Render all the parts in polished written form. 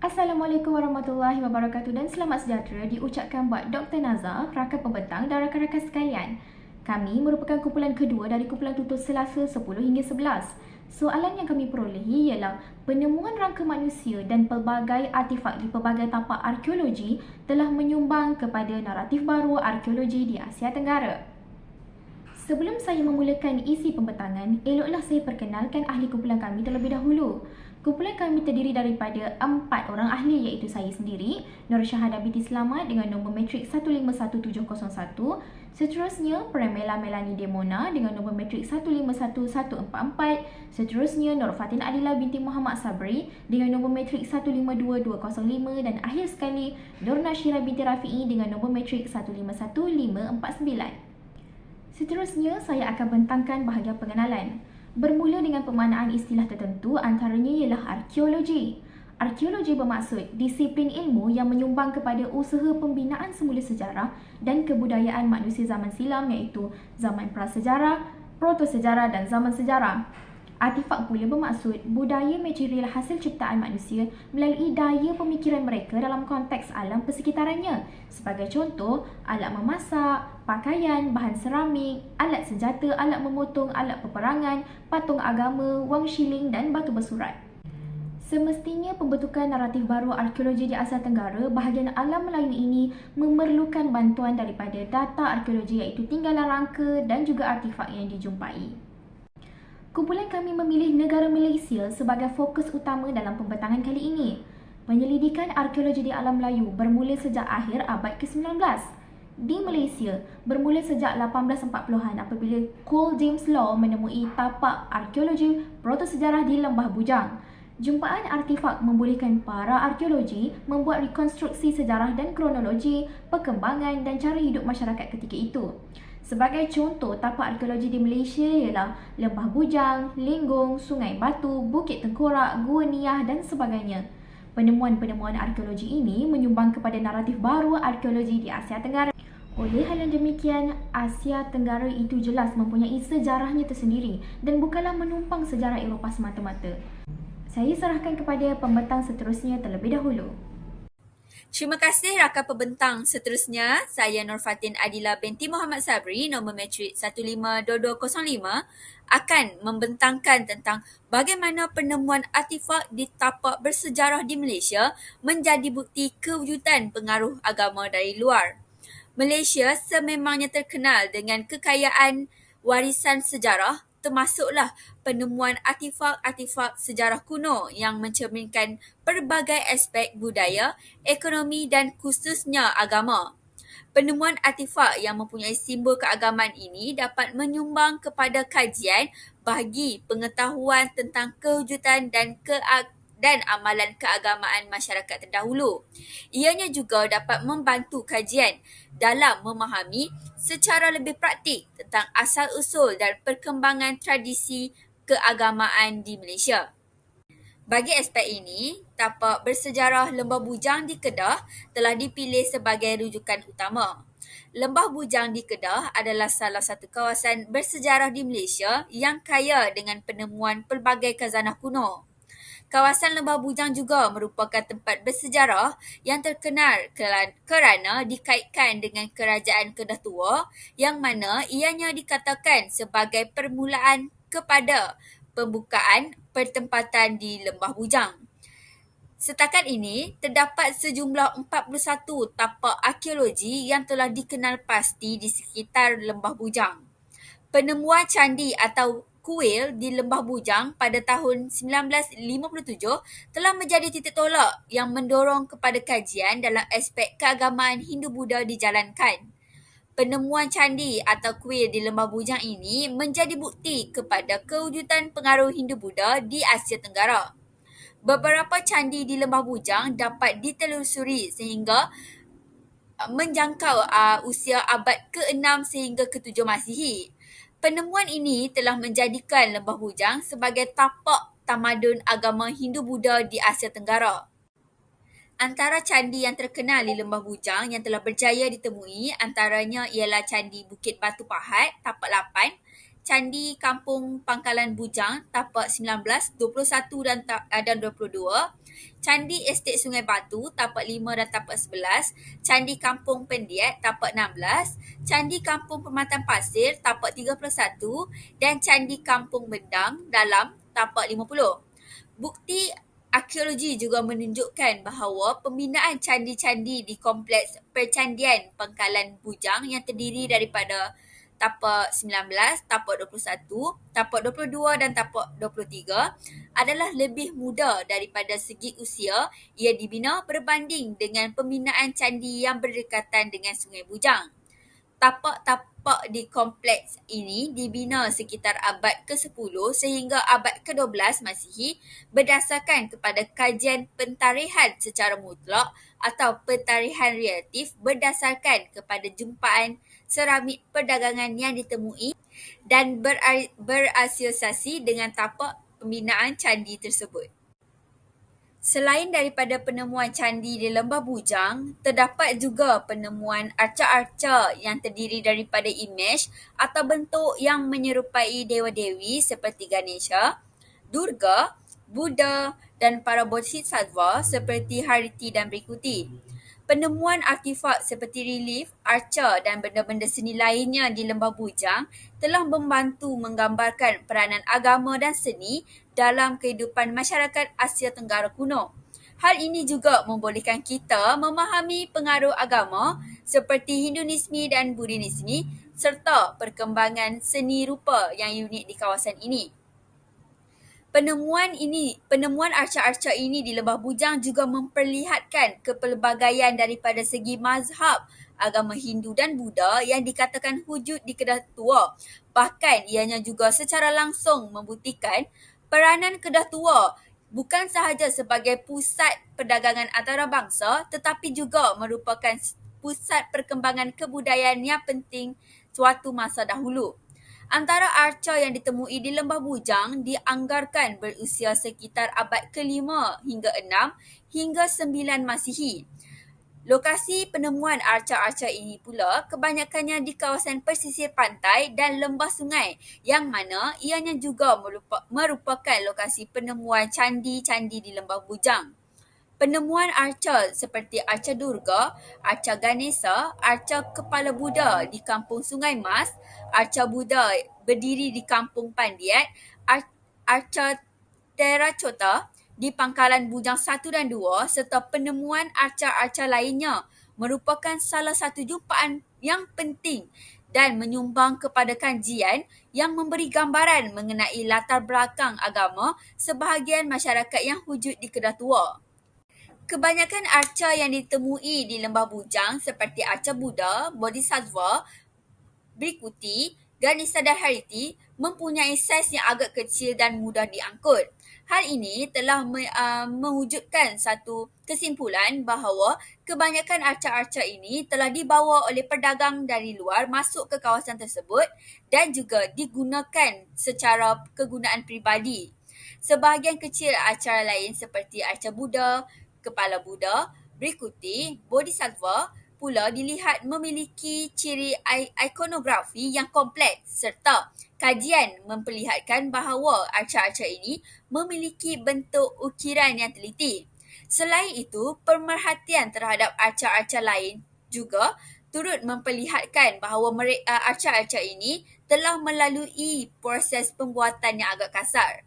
Assalamualaikum warahmatullahi wabarakatuh dan selamat sejahtera diucapkan buat Dr. Nazar, rakan pembentang dan rakan-rakan sekalian. Kami merupakan kumpulan kedua dari kumpulan tutur Selasa 10 hingga 11. Soalan yang kami perolehi ialah penemuan rangka manusia dan pelbagai artifak di pelbagai tapak arkeologi telah menyumbang kepada naratif baru arkeologi di Asia Tenggara. Sebelum saya memulakan isi pembentangan, eloklah saya perkenalkan ahli kumpulan kami terlebih dahulu. Kumpulan kami terdiri daripada 4 orang ahli iaitu saya sendiri, Nur Syahada binti Selamat dengan nombor matrik 151701. Seterusnya, Pramila Melanie Demona dengan nombor matrik 151144. Seterusnya, Nur Fatin Adila binti Muhammad Sabri dengan nombor matrik 152205. Dan akhir sekali, Nur Nashira binti Rafi'i dengan nombor matrik 151549. Seterusnya, saya akan bentangkan bahagian pengenalan. Bermula dengan pemaknaan istilah tertentu, antaranya ialah arkeologi. Arkeologi bermaksud disiplin ilmu yang menyumbang kepada usaha pembinaan semula sejarah dan kebudayaan manusia zaman silam iaitu zaman prasejarah, protosejarah dan zaman sejarah. Artifak pula bermaksud budaya material hasil ciptaan manusia melalui daya pemikiran mereka dalam konteks alam persekitarannya. Sebagai contoh, alat memasak, pakaian, bahan seramik, alat senjata, alat memotong, alat peperangan, patung agama, wang shilling dan batu bersurat. Semestinya pembentukan naratif baru arkeologi di Asia Tenggara, bahagian alam Melayu ini memerlukan bantuan daripada data arkeologi iaitu tinggalan rangka dan juga artifak yang dijumpai. Kumpulan kami memilih negara Malaysia sebagai fokus utama dalam pembentangan kali ini. Penyelidikan arkeologi di alam Melayu bermula sejak akhir abad ke-19. Di Malaysia, bermula sejak 1840-an apabila Cole James Law menemui tapak arkeologi protosejarah di Lembah Bujang. Jumpaan artifak membolehkan para arkeologi membuat rekonstruksi sejarah dan kronologi, perkembangan dan cara hidup masyarakat ketika itu. Sebagai contoh, tapak arkeologi di Malaysia ialah Lembah Bujang, Lenggong, Sungai Batu, Bukit Tengkorak, Gua Niah dan sebagainya. Penemuan-penemuan arkeologi ini menyumbang kepada naratif baru arkeologi di Asia Tenggara. Oleh hal yang demikian, Asia Tenggara itu jelas mempunyai sejarahnya tersendiri dan bukanlah menumpang sejarah Eropah semata-mata. Saya serahkan kepada pembentang seterusnya terlebih dahulu. Terima kasih rakan pembentang. Seterusnya, saya Nur Fatin Adila binti Muhammad Sabri, nombor matrik 152205, akan membentangkan tentang bagaimana penemuan artifak di tapak bersejarah di Malaysia menjadi bukti kewujudan pengaruh agama dari luar. Malaysia sememangnya terkenal dengan kekayaan warisan sejarah, termasuklah penemuan artifak-artifak sejarah kuno yang mencerminkan pelbagai aspek budaya, ekonomi dan khususnya agama. Penemuan artifak yang mempunyai simbol keagamaan ini dapat menyumbang kepada kajian bagi pengetahuan tentang kewujudan dan amalan keagamaan masyarakat terdahulu. Ianya juga dapat membantu kajian dalam memahami secara lebih praktik tentang asal-usul dan perkembangan tradisi keagamaan di Malaysia. Bagi aspek ini, tapak bersejarah Lembah Bujang di Kedah telah dipilih sebagai rujukan utama. Lembah Bujang di Kedah adalah salah satu kawasan bersejarah di Malaysia yang kaya dengan penemuan pelbagai khazanah kuno. Kawasan Lembah Bujang juga merupakan tempat bersejarah yang terkenal kerana dikaitkan dengan Kerajaan Kedah Tua yang mana ianya dikatakan sebagai permulaan kepada pembukaan pertempatan di Lembah Bujang. Setakat ini, terdapat sejumlah 41 tapak arkeologi yang telah dikenal pasti di sekitar Lembah Bujang. Penemuan candi atau kuil di Lembah Bujang pada tahun 1957 telah menjadi titik tolak yang mendorong kepada kajian dalam aspek keagamaan Hindu-Buddha dijalankan. Penemuan candi atau kuil di Lembah Bujang ini menjadi bukti kepada kewujudan pengaruh Hindu-Buddha di Asia Tenggara. Beberapa candi di Lembah Bujang dapat ditelusuri sehingga menjangkau usia abad ke-6 sehingga ke-7 Masihi. Penemuan ini telah menjadikan Lembah Bujang sebagai tapak tamadun agama Hindu-Buddha di Asia Tenggara. Antara candi yang terkenal di Lembah Bujang yang telah berjaya ditemui antaranya ialah Candi Bukit Batu Pahat, tapak 8, Candi Kampung Pangkalan Bujang, tapak 19, 21 dan 22, Candi Estet Sungai Batu, tapak 5 dan tapak 11, Candi Kampung Pendiat, tapak 16, Candi Kampung Pematang Pasir, tapak 31 dan Candi Kampung Bendang Dalam, tapak 50. Bukti arkeologi juga menunjukkan bahawa pembinaan candi-candi di Kompleks Percandian Pangkalan Bujang yang terdiri daripada tapak 19, tapak 21, tapak 22 dan tapak 23 adalah lebih muda daripada segi usia ia dibina berbanding dengan pembinaan candi yang berdekatan dengan Sungai Bujang. Tapak-tapak di kompleks ini dibina sekitar abad ke-10 sehingga abad ke-12 Masihi berdasarkan kepada kajian pentarihan secara mutlak atau pentarihan relatif berdasarkan kepada jumpaan seramik perdagangan yang ditemui dan berasosiasi dengan tapak pembinaan candi tersebut. Selain daripada penemuan candi di Lembah Bujang, terdapat juga penemuan arca-arca yang terdiri daripada imej atau bentuk yang menyerupai dewa-dewi seperti Ganesha, Durga, Buddha dan para bodhisattva seperti Hariti dan Brikuti. Penemuan artifak seperti relief, arca dan benda-benda seni lainnya di Lembah Bujang telah membantu menggambarkan peranan agama dan seni dalam kehidupan masyarakat Asia Tenggara kuno. Hal ini juga membolehkan kita memahami pengaruh agama seperti Hinduisme dan Buddhisme serta perkembangan seni rupa yang unik di kawasan ini. Penemuan arca-arca ini di Lembah Bujang juga memperlihatkan kepelbagaian daripada segi mazhab agama Hindu dan Buddha yang dikatakan wujud di Kedah Tua. Bahkan ianya juga secara langsung membuktikan peranan Kedah Tua bukan sahaja sebagai pusat perdagangan antarabangsa tetapi juga merupakan pusat perkembangan kebudayaan yang penting suatu masa dahulu. Antara arca yang ditemui di Lembah Bujang dianggarkan berusia sekitar abad ke-5 hingga 6 hingga 9 Masihi. Lokasi penemuan arca-arca ini pula kebanyakannya di kawasan pesisir pantai dan lembah sungai yang mana ianya juga merupakan lokasi penemuan candi-candi di Lembah Bujang. Penemuan arca seperti arca Durga, arca Ganesha, arca Kepala Buddha di Kampung Sungai Mas, arca Buddha berdiri di Kampung Pandiat, arca Terracotta di Pangkalan Bujang 1 dan 2 serta penemuan arca-arca lainnya merupakan salah satu jumpaan yang penting dan menyumbang kepada kajian yang memberi gambaran mengenai latar belakang agama sebahagian masyarakat yang wujud di Kedah Tua. Kebanyakan arca yang ditemui di Lembah Bujang seperti arca Buddha, Bodhisattva, Brikuti, Ganesha dan Hariti mempunyai saiz yang agak kecil dan mudah diangkut. Hal ini telah mewujudkan satu kesimpulan bahawa kebanyakan arca-arca ini telah dibawa oleh pedagang dari luar masuk ke kawasan tersebut dan juga digunakan secara kegunaan peribadi. Sebahagian kecil arca lain seperti arca Buddha, Kepala Buddha, Brikuti, Bodhisattva pula dilihat memiliki ciri ikonografi yang kompleks serta kajian memperlihatkan bahawa arca-arca ini memiliki bentuk ukiran yang teliti. Selain itu, pemerhatian terhadap arca-arca lain juga turut memperlihatkan bahawa arca-arca ini telah melalui proses pembuatan yang agak kasar.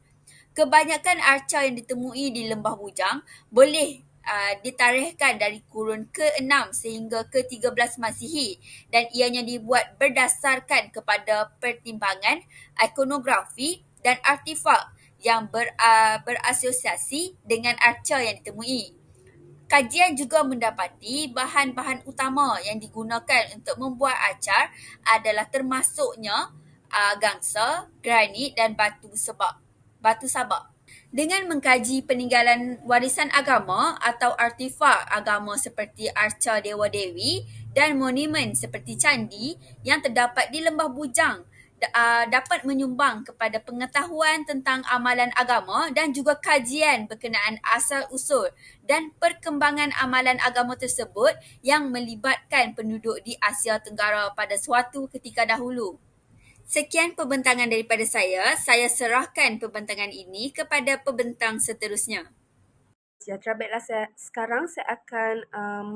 Kebanyakan arca yang ditemui di Lembah Bujang boleh ditarikhkan dari kurun ke-6 sehingga ke-13 Masihi dan ianya dibuat berdasarkan kepada pertimbangan ikonografi dan artifak yang berasosiasi dengan arca yang ditemui. Kajian juga mendapati bahan-bahan utama yang digunakan untuk membuat arca adalah termasuknya gangsa, granit dan batu sabak. Dengan mengkaji peninggalan warisan agama atau artifak agama seperti arca dewa-dewi dan monumen seperti candi yang terdapat di Lembah Bujang dapat menyumbang kepada pengetahuan tentang amalan agama dan juga kajian berkenaan asal-usul dan perkembangan amalan agama tersebut yang melibatkan penduduk di Asia Tenggara pada suatu ketika dahulu. Sekian pembentangan daripada saya serahkan pembentangan ini kepada pembentang seterusnya. Sejahtera, baiklah sekarang saya akan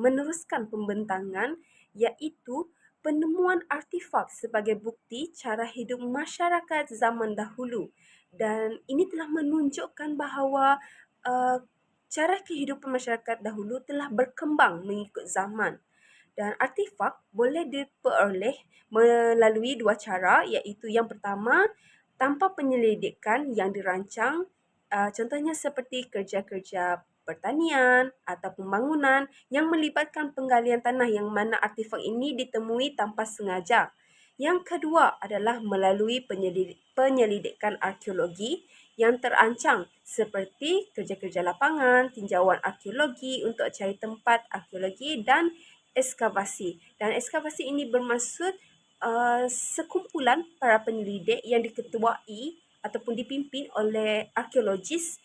meneruskan pembentangan iaitu penemuan artifak sebagai bukti cara hidup masyarakat zaman dahulu. Dan ini telah menunjukkan bahawa uh, cara kehidupan masyarakat dahulu telah berkembang mengikut zaman. Dan artifak boleh diperoleh melalui dua cara iaitu yang pertama tanpa penyelidikan yang dirancang. Contohnya seperti kerja-kerja pertanian atau pembangunan yang melibatkan penggalian tanah yang mana artifak ini ditemui tanpa sengaja. Yang kedua adalah melalui penyelidikan arkeologi yang terancang seperti kerja-kerja lapangan, tinjauan arkeologi untuk cari tempat arkeologi dan ekskavasi. Dan ekskavasi ini bermaksud sekumpulan para penyelidik yang diketuai ataupun dipimpin oleh arkeologis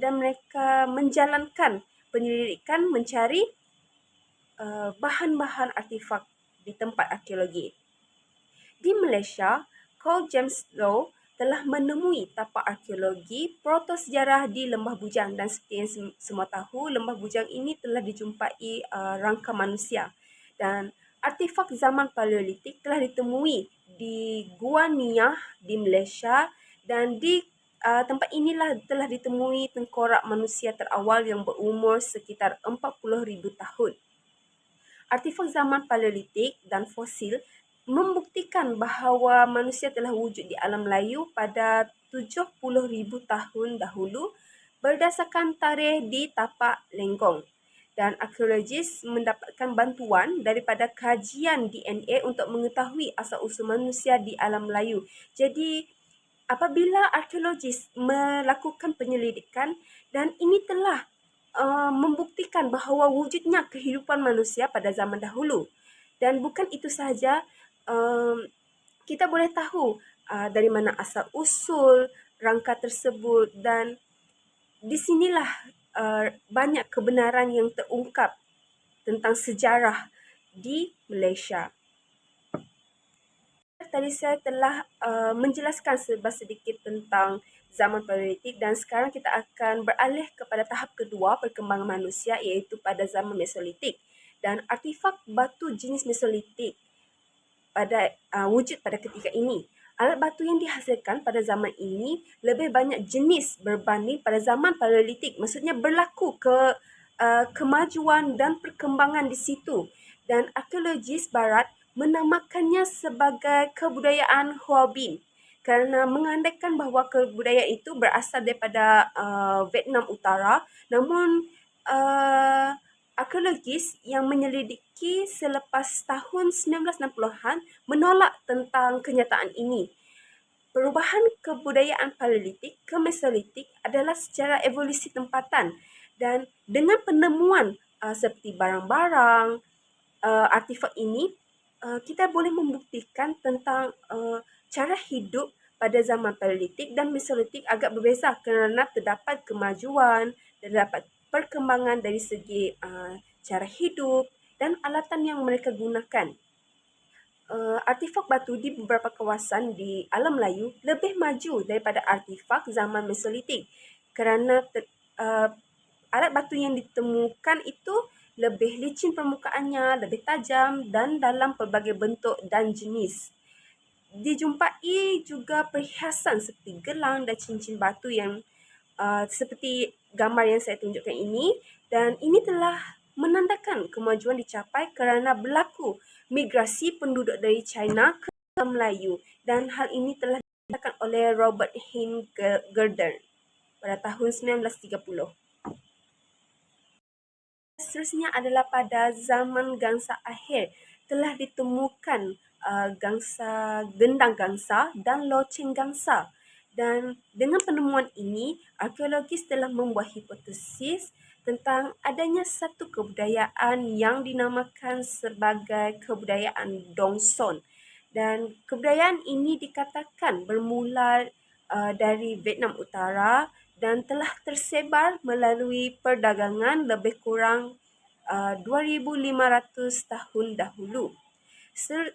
dan mereka menjalankan penyelidikan mencari bahan-bahan artifak di tempat arkeologi. Di Malaysia, Carl James Low telah menemui tapak arkeologi protosejarah di Lembah Bujang dan seperti yang semua tahu, Lembah Bujang ini telah dijumpai rangka manusia dan artifak zaman Paleolitik telah ditemui di Gua Niah di Malaysia dan di tempat inilah telah ditemui tengkorak manusia terawal yang berumur sekitar 40,000 tahun. Artifak zaman Paleolitik dan fosil membuktikan bahawa manusia telah wujud di alam Melayu pada 70,000 tahun dahulu berdasarkan tarikh di tapak Lenggong. Dan arkeologis mendapatkan bantuan daripada kajian DNA untuk mengetahui asal-usul manusia di alam Melayu. Jadi, apabila arkeologis melakukan penyelidikan dan ini telah membuktikan bahawa wujudnya kehidupan manusia pada zaman dahulu. Dan bukan itu sahaja, kita boleh tahu dari mana asal-usul rangka tersebut dan di sinilah banyak kebenaran yang terungkap tentang sejarah di Malaysia. Tadi saya telah menjelaskan sedikit tentang zaman Paleolitik dan sekarang kita akan beralih kepada tahap kedua perkembangan manusia iaitu pada zaman Mesolitik. Dan artifak batu jenis Mesolitik wujud pada ketika ini. Alat batu yang dihasilkan pada zaman ini lebih banyak jenis berbanding pada zaman Paleolitik. Maksudnya berlaku kemajuan dan perkembangan di situ. Dan arkeologis barat menamakannya sebagai kebudayaan Hoabin kerana mengandaikan bahawa kebudayaan itu berasal daripada Vietnam Utara, namun arkeologis yang menyelidiki selepas tahun 1960-an menolak tentang kenyataan ini. Perubahan kebudayaan Paleolitik ke Mesolitik adalah secara evolusi tempatan dan dengan penemuan seperti barang-barang, artifak ini, kita boleh membuktikan tentang cara hidup pada zaman Paleolitik dan Mesolitik agak berbeza kerana terdapat kemajuan, terdapat perkembangan dari segi cara hidup dan alatan yang mereka gunakan. Artifak batu di beberapa kawasan di alam Melayu lebih maju daripada artifak zaman Mesolitik kerana alat batu yang ditemukan itu lebih licin permukaannya, lebih tajam dan dalam pelbagai bentuk dan jenis. Dijumpai juga perhiasan seperti gelang dan cincin batu yang seperti gambar yang saya tunjukkan ini dan ini telah menandakan kemajuan dicapai kerana berlaku migrasi penduduk dari China ke Melayu dan hal ini telah dilakukan oleh Robert Hinn Gurdon pada tahun 1930. Seterusnya adalah pada zaman Gangsa akhir telah ditemukan gendang gangsa dan loceng gangsa. Dan dengan penemuan ini, arkeologis telah membuat hipotesis tentang adanya satu kebudayaan yang dinamakan sebagai kebudayaan Dongson. Dan kebudayaan ini dikatakan bermula dari Vietnam Utara dan telah tersebar melalui perdagangan lebih kurang 2,500 tahun dahulu.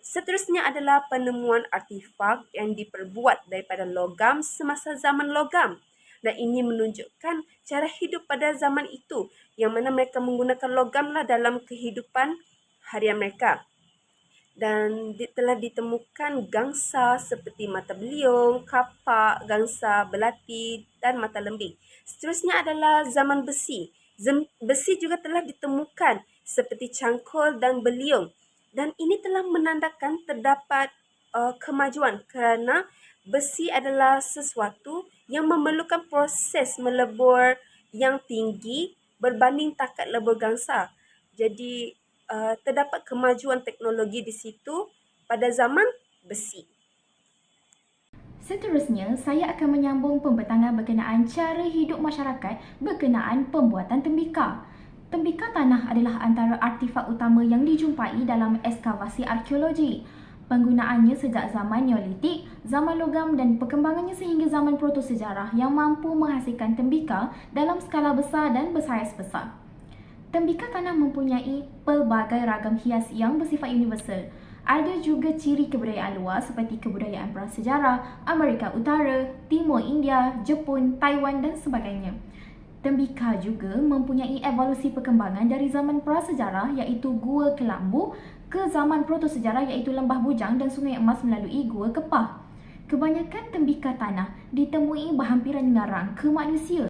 Seterusnya adalah penemuan artifak yang diperbuat daripada logam semasa zaman logam. Dan ini menunjukkan cara hidup pada zaman itu yang mana mereka menggunakan logamlah dalam kehidupan harian mereka. Dan telah ditemukan gangsa seperti mata beliung, kapak, gangsa, belati dan mata lembing. Seterusnya adalah zaman besi. Besi juga telah ditemukan seperti cangkul dan beliung. Dan ini telah menandakan terdapat kemajuan kerana besi adalah sesuatu yang memerlukan proses melebur yang tinggi berbanding takat lebur gangsa. Jadi terdapat kemajuan teknologi di situ pada zaman besi. Seterusnya, saya akan menyambung pembentangan berkenaan cara hidup masyarakat berkenaan pembuatan tembikar. Tembikar tanah adalah antara artifak utama yang dijumpai dalam ekskavasi arkeologi. Penggunaannya sejak zaman Neolitik, zaman logam dan perkembangannya sehingga zaman protosejarah yang mampu menghasilkan tembikar dalam skala besar dan bersaiz besar. Tembikar tanah mempunyai pelbagai ragam hias yang bersifat universal. Ada juga ciri kebudayaan luar seperti kebudayaan prasejarah, Amerika Utara, Timur India, Jepun, Taiwan dan sebagainya. Tembikar juga mempunyai evolusi perkembangan dari zaman prasejarah iaitu Gua Kelambu ke zaman protosejarah iaitu Lembah Bujang dan Sungai Emas melalui Gua Kepah. Kebanyakan tembikar tanah ditemui berhampiran dengan rangka manusia.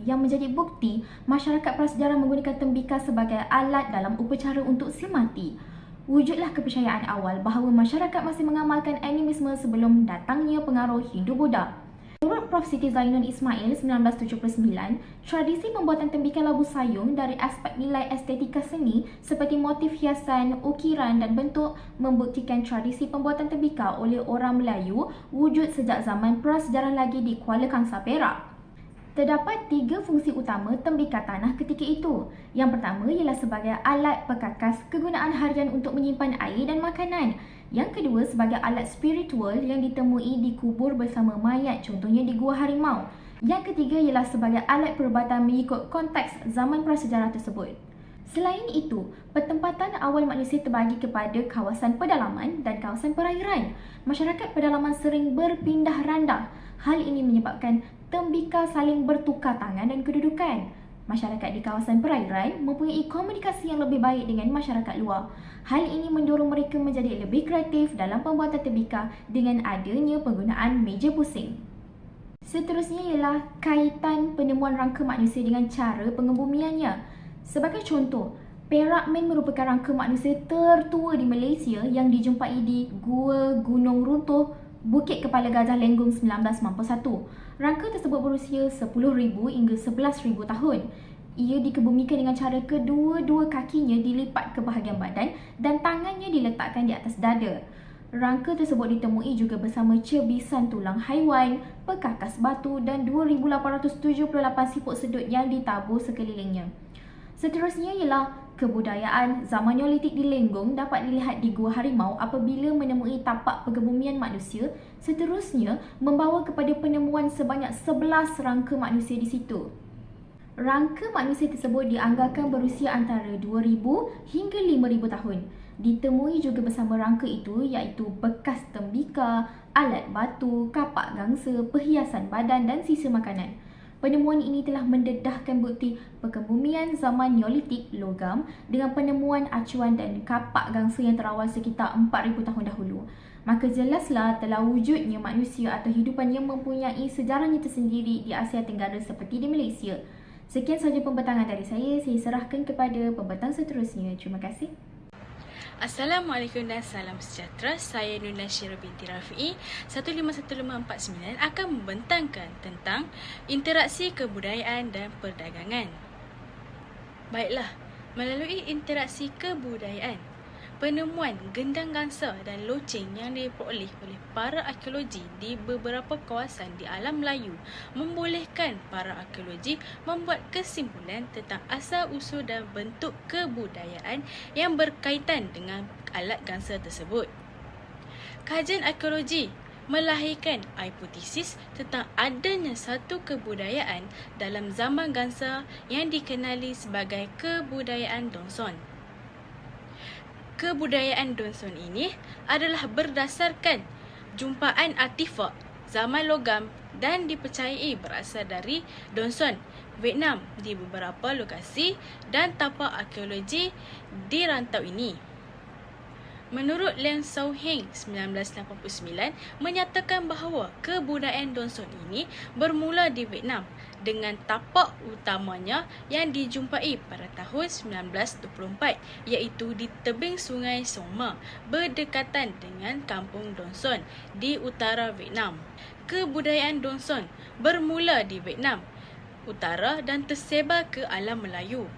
Yang menjadi bukti masyarakat prasejarah menggunakan tembikar sebagai alat dalam upacara untuk silmati. Wujudlah kepercayaan awal bahawa masyarakat masih mengamalkan animisme sebelum datangnya pengaruh Hindu-Buddha. Menurut Prof. Siti Zainun Ismail 1979, tradisi pembuatan tembikar labu sayung dari aspek nilai estetika seni seperti motif hiasan, ukiran dan bentuk membuktikan tradisi pembuatan tembikar oleh orang Melayu wujud sejak zaman prasejarah lagi di Kuala Kangsar, Perak. Terdapat 3 fungsi utama tembikar tanah ketika itu. Yang pertama ialah sebagai alat perkakas kegunaan harian untuk menyimpan air dan makanan. Yang kedua sebagai alat spiritual yang ditemui di kubur bersama mayat, contohnya di Gua Harimau. Yang ketiga ialah sebagai alat perubatan mengikut konteks zaman prasejarah tersebut. Selain itu, pertempatan awal manusia terbagi kepada kawasan pedalaman dan kawasan perairan. Masyarakat pedalaman sering berpindah randah. Hal ini menyebabkan tembikar saling bertukar tangan dan kedudukan. Masyarakat di kawasan perairan mempunyai komunikasi yang lebih baik dengan masyarakat luar. Hal ini mendorong mereka menjadi lebih kreatif dalam pembuatan tembikar dengan adanya penggunaan meja pusing. Seterusnya ialah kaitan penemuan rangka manusia dengan cara pengebumiannya. Sebagai contoh, Perak Men merupakan rangka manusia tertua di Malaysia yang dijumpai di Gua Gunung Runtuh, Bukit Kepala Gajah Lenggong 1991. Rangka tersebut berusia 10,000 hingga 11,000 tahun. Ia dikebumikan dengan cara kedua-dua kakinya dilipat ke bahagian badan dan tangannya diletakkan di atas dada. Rangka tersebut ditemui juga bersama cebisan tulang haiwan, perkakas batu dan 2,878 siput sedut yang ditabur sekelilingnya. Seterusnya ialah kebudayaan zaman Neolitik di Lenggong dapat dilihat di Gua Harimau apabila menemui tapak pengebumian manusia. Seterusnya membawa kepada penemuan sebanyak 11 rangka manusia di situ. Rangka manusia tersebut dianggarkan berusia antara 2,000 hingga 5,000 tahun. Ditemui juga bersama rangka itu iaitu bekas tembikar, alat batu, kapak gangsa, perhiasan badan dan sisa makanan. Penemuan ini telah mendedahkan bukti pengebumian zaman Neolitik logam dengan penemuan acuan dan kapak gangsa yang terawal sekitar 4,000 tahun dahulu. Maka jelaslah telah wujudnya manusia atau hidupan yang mempunyai sejarahnya tersendiri di Asia Tenggara seperti di Malaysia. Sekian sahaja pembentangan dari saya serahkan kepada pembentang seterusnya. Terima kasih. Assalamualaikum dan salam sejahtera. Saya Nuna Syirah binti Rafi'i 151549 akan membentangkan tentang interaksi kebudayaan dan perdagangan. Baiklah, melalui interaksi kebudayaan, penemuan gendang gangsa dan loceng yang diperoleh oleh para arkeologi di beberapa kawasan di alam Melayu membolehkan para arkeologi membuat kesimpulan tentang asal-usul dan bentuk kebudayaan yang berkaitan dengan alat gangsa tersebut. Kajian arkeologi melahirkan hipotesis tentang adanya satu kebudayaan dalam zaman gangsa yang dikenali sebagai kebudayaan Donson. Kebudayaan Donson ini adalah berdasarkan jumpaan artifak zaman logam dan dipercayai berasal dari Donson, Vietnam di beberapa lokasi dan tapak arkeologi di rantau ini. Menurut Len Sau Heng 1989 menyatakan bahawa kebudayaan Donson ini bermula di Vietnam dengan tapak utamanya yang dijumpai pada tahun 1924 iaitu di tebing sungai Song Ma berdekatan dengan kampung Donson di utara Vietnam. Kebudayaan Donson bermula di Vietnam Utara dan tersebar ke alam Melayu.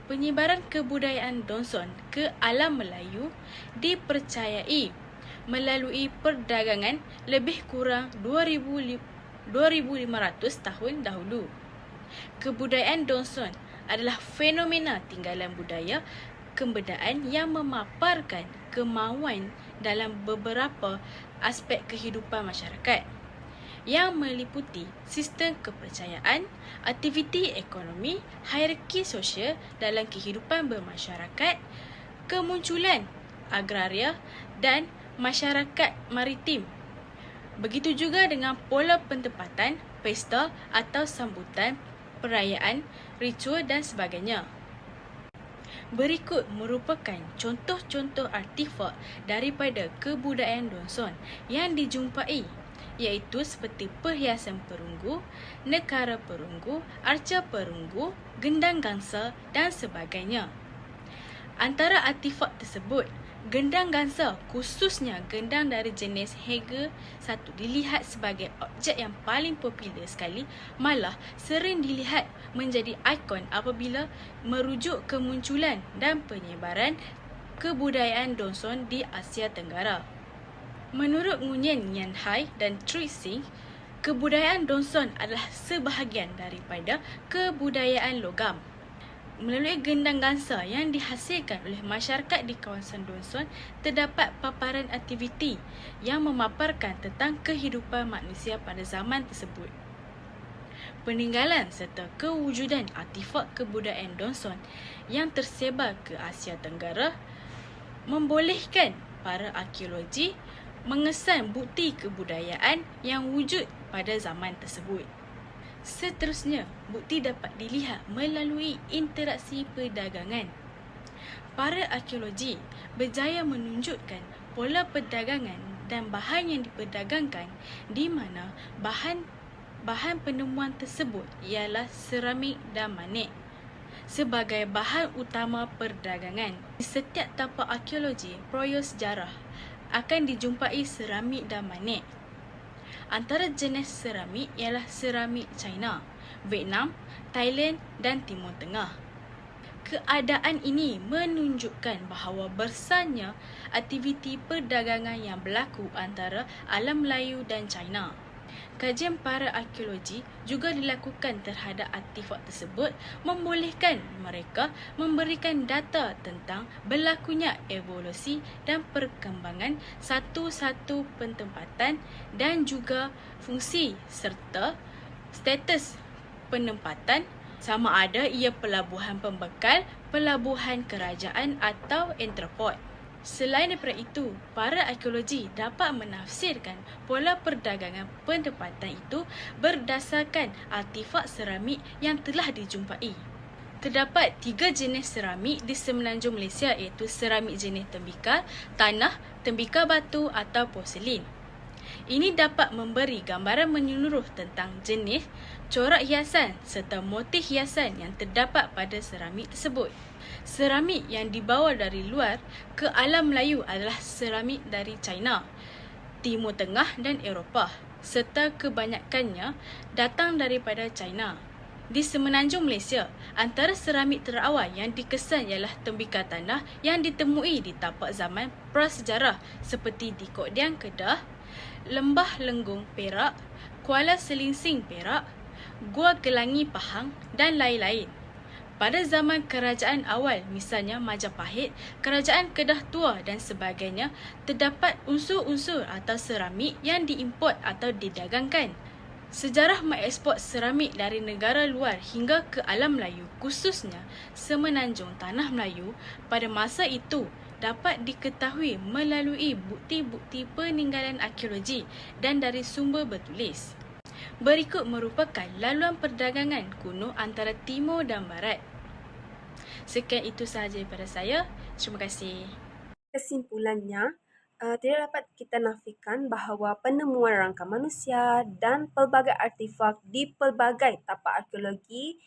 Penyebaran kebudayaan Donson ke alam Melayu dipercayai melalui perdagangan lebih kurang 2,500 tahun dahulu. Kebudayaan Donson adalah fenomena tinggalan budaya kebudayaan yang memaparkan kemauan dalam beberapa aspek kehidupan masyarakat yang meliputi sistem kepercayaan, aktiviti ekonomi, hierarki sosial dalam kehidupan bermasyarakat, kemunculan agraria dan masyarakat maritim. Begitu juga dengan pola pentempatan, pesta atau sambutan, perayaan, ritual dan sebagainya. Berikut merupakan contoh-contoh artifak daripada kebudayaan Donson yang dijumpai, iaitu seperti perhiasan perunggu, nekara perunggu, arca perunggu, gendang gangsa dan sebagainya. Antara artifak tersebut, gendang gangsa khususnya gendang dari jenis Hege 1 dilihat sebagai objek yang paling popular sekali, malah sering dilihat menjadi ikon apabila merujuk kemunculan dan penyebaran kebudayaan Donson di Asia Tenggara. Menurut Nguyen Nhan Hai dan Tri Singh, kebudayaan Donson adalah sebahagian daripada kebudayaan logam. Melalui gendang gangsa yang dihasilkan oleh masyarakat di kawasan Donson, terdapat paparan aktiviti yang memaparkan tentang kehidupan manusia pada zaman tersebut. Peninggalan serta kewujudan artifak kebudayaan Donson yang tersebar ke Asia Tenggara membolehkan para arkeologi mengesan bukti kebudayaan yang wujud pada zaman tersebut. Seterusnya, bukti dapat dilihat melalui interaksi perdagangan. Para arkeologi berjaya menunjukkan pola perdagangan dan bahan yang diperdagangkan, di mana bahan penemuan tersebut ialah seramik dan manik sebagai bahan utama perdagangan. Di setiap tapak arkeologi proyek sejarah akan dijumpai seramik dan manik. Antara jenis seramik ialah seramik China, Vietnam, Thailand dan Timur Tengah. Keadaan ini menunjukkan bahawa besarnya aktiviti perdagangan yang berlaku antara alam Melayu dan China. Kajian para arkeologi juga dilakukan terhadap artifak tersebut membolehkan mereka memberikan data tentang berlakunya evolusi dan perkembangan satu-satu pentempatan dan juga fungsi serta status penempatan, sama ada ia pelabuhan pembekal, pelabuhan kerajaan atau entrepot. Selain daripada itu, para arkeologi dapat menafsirkan pola perdagangan penempatan itu berdasarkan artifak seramik yang telah dijumpai. Terdapat 3 jenis seramik di semenanjung Malaysia, iaitu seramik jenis tembikar, tanah, tembikar batu atau porselin. Ini dapat memberi gambaran menyeluruh tentang jenis, corak hiasan serta motif hiasan yang terdapat pada seramik tersebut. Seramik yang dibawa dari luar ke alam Melayu adalah seramik dari China, Timur Tengah dan Eropah, serta kebanyakannya datang daripada China. Di semenanjung Malaysia, antara seramik terawal yang dikesan ialah tembikar tanah yang ditemui di tapak zaman prasejarah seperti di Kok Diang, Kedah, Lembah Lenggung, Perak, Kuala Selingsing, Perak, Gua Gelangi, Pahang dan lain-lain. Pada zaman kerajaan awal, misalnya Majapahit, kerajaan Kedah Tua dan sebagainya, terdapat unsur-unsur atau seramik yang diimport atau didagangkan. Sejarah mengeksport seramik dari negara luar hingga ke alam Melayu, khususnya semenanjung Tanah Melayu, pada masa itu dapat diketahui melalui bukti-bukti peninggalan arkeologi dan dari sumber bertulis. Berikut merupakan laluan perdagangan kuno antara timur dan barat. Sekian itu sahaja daripada saya. Terima kasih. Kesimpulannya, tidak dapat kita nafikan bahawa penemuan rangka manusia dan pelbagai artefak di pelbagai tapak arkeologi,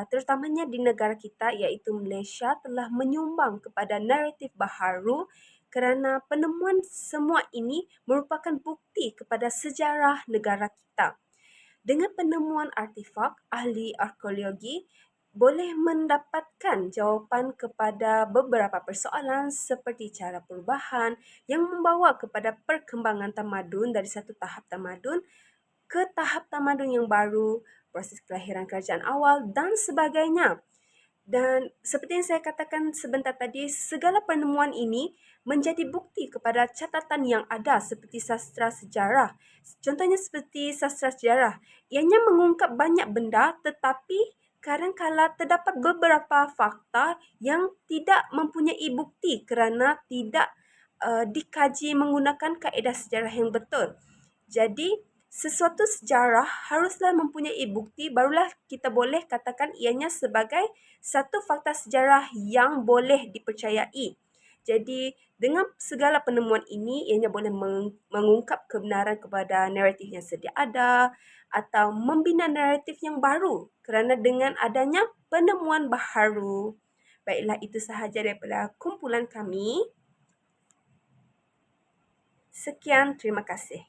terutamanya di negara kita iaitu Malaysia, telah menyumbang kepada naratif baharu kerana penemuan semua ini merupakan bukti kepada sejarah negara kita. Dengan penemuan artefak, ahli arkeologi boleh mendapatkan jawapan kepada beberapa persoalan seperti cara perubahan yang membawa kepada perkembangan tamadun dari satu tahap tamadun ke tahap tamadun yang baru, proses kelahiran kerajaan awal dan sebagainya. Dan seperti yang saya katakan sebentar tadi, segala penemuan ini menjadi bukti kepada catatan yang ada seperti sastra sejarah. Contohnya seperti sastra sejarah, ianya mengungkap banyak benda tetapi kadang-kala terdapat beberapa fakta yang tidak mempunyai bukti kerana tidak dikaji menggunakan kaedah sejarah yang betul. Jadi, sesuatu sejarah haruslah mempunyai bukti, barulah kita boleh katakan ianya sebagai satu fakta sejarah yang boleh dipercayai. Jadi, dengan segala penemuan ini, ianya boleh mengungkap kebenaran kepada naratif yang sedia ada atau membina naratif yang baru kerana dengan adanya penemuan baharu. Baiklah, itu sahaja daripada kumpulan kami. Sekian, terima kasih.